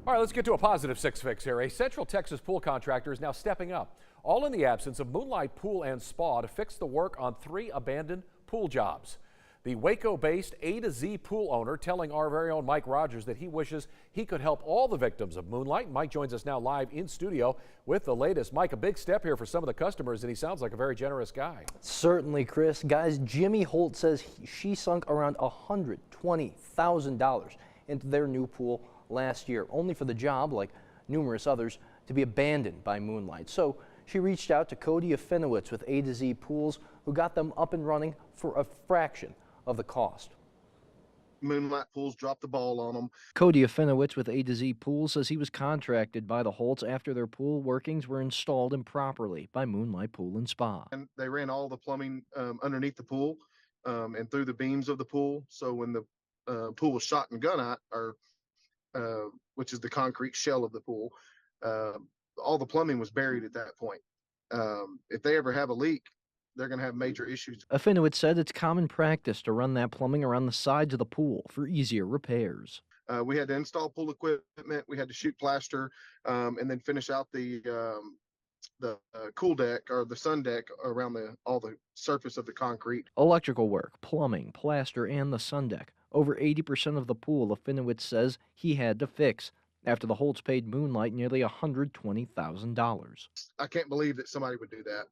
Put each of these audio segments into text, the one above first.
All right, let's get to a positive six fix here. A Central Texas pool contractor is now stepping up, all in the absence of Moonlight Pool and Spa, to fix the work on 3 abandoned pool jobs. The Waco-based A to Z pool owner telling our very own Mike Rogers that he wishes he could help all the victims of Moonlight. Mike joins us now live in studio with the latest. Mike, a big step here for some of the customers, and he sounds like a very generous guy. Certainly, Chris. Guys, Jimmy Holt says she sunk around $120,000 into their new pool last year, only for the job, like numerous others, to be abandoned by Moonlight. So she reached out to Codey Afinowicz with A to Z Pools, who got them up and running for a fraction of the cost. Moonlight Pools dropped the ball on them. Codey Afinowicz with A to Z Pools says he was contracted by the Holts after their pool workings were installed improperly by Moonlight Pool and Spa. And they ran all the plumbing underneath the pool and through the beams of the pool. So when the pool was shot and gunite, which is the concrete shell of the pool, all the plumbing was buried at that point. If they ever have a leak, they're going to have major issues. Afinowicz said it's common practice to run that plumbing around the sides of the pool for easier repairs. We had to install pool equipment, we had to shoot plaster, and then finish out the cool deck or the sun deck around all the surface of the concrete. Electrical work, plumbing, plaster, and the sun deck. Over 80% of the pool, Afinowicz says he had to fix after the Holts paid Moonlight nearly $120,000. I can't believe that somebody would do that.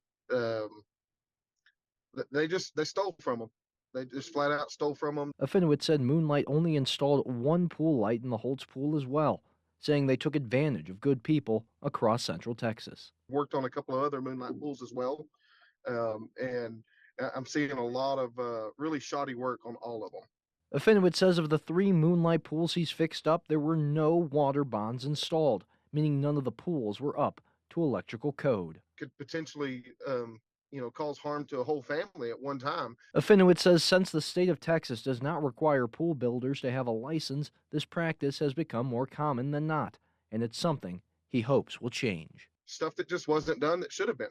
They stole from them. They just flat out stole from them. Afinowicz said Moonlight only installed one pool light in the Holts pool as well, saying they took advantage of good people across Central Texas. Worked on a couple of other Moonlight pools as well, and I'm seeing a lot of really shoddy work on all of them. Afinowicz says of the 3 Moonlight pools he's fixed up, there were no water bonds installed, meaning none of the pools were up to electrical code. Could potentially cause harm to a whole family at one time. Afinowicz says since the state of Texas does not require pool builders to have a license, this practice has become more common than not, and it's something he hopes will change. Stuff that just wasn't done that should have been.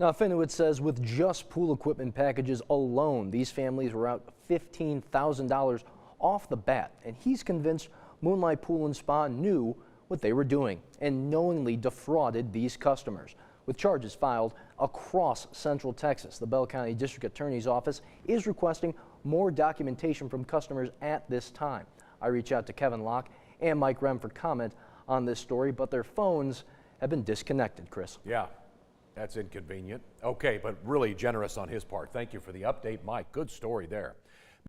Now, Afinowicz says with just pool equipment packages alone, these families were out $15,000 off the bat, and he's convinced Moonlight Pool and Spa knew what they were doing and knowingly defrauded these customers. With charges filed across Central Texas, the Bell County District Attorney's Office is requesting more documentation from customers at this time. I reach out to Kevin Locke and Mike Rem for comment on this story, but their phones have been disconnected, Chris. Yeah, that's inconvenient. Okay, but really generous on his part. Thank you for the update, Mike. Good story there.